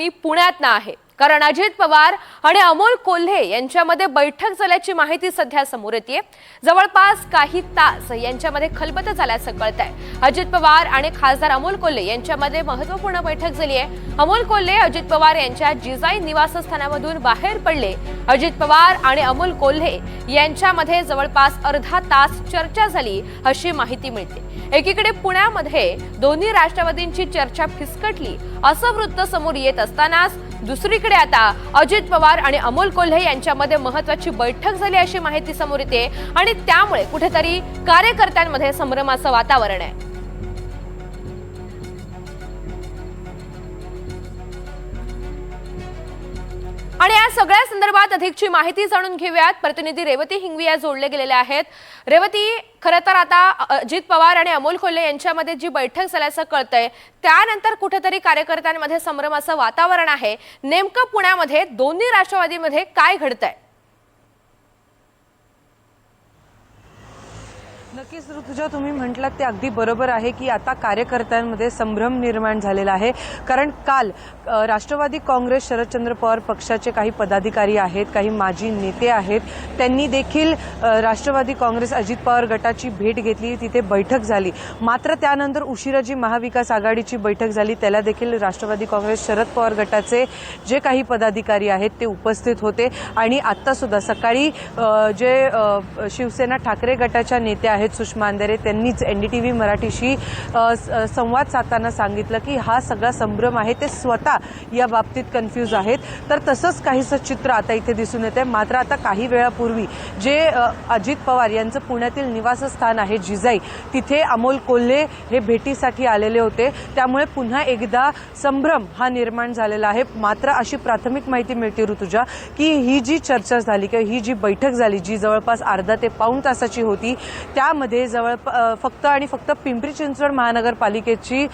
मी पुण्यात आहे कारण अजित पवार आणि अमोल कोल्हे यांच्यामध्ये बैठक झाल्याची माहिती सध्या समोर येते। जवळपास काही तास यांच्यामध्ये खलबत झाल्याचं कळतंय। अजित पवार आणि खासदार अमोल कोल्हे यांच्यामध्ये महत्त्वपूर्ण बैठक झाली आहे। अमोल कोल्हे अजित पवार यांच्या जिजाई निवासस्थानामधून बाहेर पडले। अजित पवार आणि अमोल कोल्हे यांच्यामध्ये जवळपास अर्धा तास चर्चा झाली अशी माहिती मिळते। एकीकडे पुण्यामध्ये दोन्ही राष्ट्रवादींची चर्चा फिसकटली असं वृत्त समोर येत असतानाच दुसरीकडे आता अजित पवार आणि अमोल कोल्हे यांच्यामध्ये महत्त्वाची बैठक झाली अशी माहिती समोर येते आणि त्यामुळे कुठेतरी कार्यकर्त्यांमध्ये संभ्रमाचं वातावरण आहे। आणि या सगळ्या संदर्भात अधिकची माहिती जाणून घेऊयात। प्रतिनिधी रेवती हिंगविया जोडले गेलेले आहेत। रेवती, खरं तर आता अजित पवार आणि अमोल कोल्हे यांच्यामध्ये जी बैठक झाल्याचं कळतंय त्यानंतर कुठेतरी कार्यकर्त्यांमध्ये संभ्रमाचं वातावरण आहे। नेमकं पुण्यामध्ये दोन्ही राष्ट्रवादीमध्ये काय घडतंय? नक्कीच ऋतुजा, तुम्ही म्हटलात ते अगदी बरोबर आहे की आता कार्यकर्त्यांमध्ये संभ्रम निर्माण झालेला आहे। कारण काल राष्ट्रवादी काँग्रेस शरदचंद्र पवार पक्षाचे काही पदाधिकारी आहेत, काही माजी नेते आहेत, त्यांनी देखील राष्ट्रवादी काँग्रेस अजित पवार गटाची भेट घेतली, तिथे बैठक झाली। मात्र त्यानंतर उशिरा जी महाविकास आघाडीची बैठक झाली त्याला देखील राष्ट्रवादी काँग्रेस शरद पवार गटाचे जे काही पदाधिकारी आहेत ते उपस्थित होते। आणि आता सुद्धा सकाळी जे शिवसेना ठाकरे गटाच्या नेत्या आहेत सुषमा अंधारे, त्यांनीच एनडीटीव्ही मराठीशी संवाद साधताना सांगितलं की हा सगळा संभ्रम आहे ते स्वतः या बाबतीत कन्फ्यूज आहेत। तर तसंच काहीसं चित्र आता इथे दिसून येते। मात्र आता काही वेळापूर्वी जे अजित पवार यांचं पुण्यातील निवासस्थान आहे जिजाई, तिथे अमोल कोल्हे हे भेटीसाठी आलेले होते। त्यामुळे पुन्हा एकदा संभ्रम हा निर्माण झालेला आहे। मात्र अशी प्राथमिक माहिती मिळते ऋतुजा की ही जी चर्चा झाली किंवा ही जी बैठक झाली जी जवळपास अर्धा ते पाऊण तासाची होती त्यामध्ये फक्त आणि फक्त पिंपरी चिंचवड महानगरपालिकेची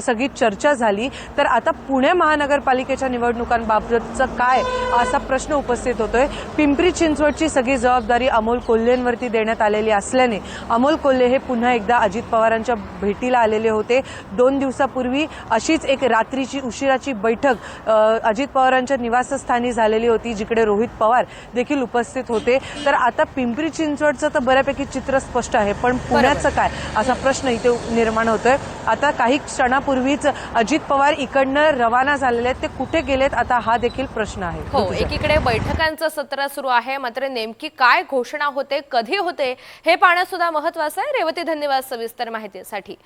सगळी चर्चा झाली। तर आता पुणे महानगरपालिकेच्या निवडणुकांबाबतचा काय असा प्रश्न उपस्थित होतोय। पिंपरी चिंचवडची सगळी जबाबदारी अमोल कोल्हेंवरती देण्यात आलेली असल्याने अमोल कोल्हे हे पुन्हा एकदा अजित पवारांच्या भेटीला आलेले होते। 2 दिवसापूर्वी अशीच एक रात्रीची उशिराची बैठक अजित पवारांच्या निवासस्थानी झालेली होती, जिकडे रोहित पवार देखील उपस्थित होते। तर आता पिंपरी चिंचवडचं तर बऱ्यापैकी चित्र स्पष्ट आहे, पण पुण्याचं काय असा प्रश्न इथे निर्माण होतोय। आता काही क्षणापूर्वीच अजित पवार इकडनं रवाना झालेले आहेत, ते कुठे गेलेत आता हा देखील प्रश्न आहे। हो, एकीकडे बैठकांचं सत्र सुरू आहे, मात्र नेमकी काय घोषणा होते, कधी होते हे पाहणं सुद्धा महत्त्वाचं आहे। रेवती, धन्यवाद सविस्तर माहितीसाठी।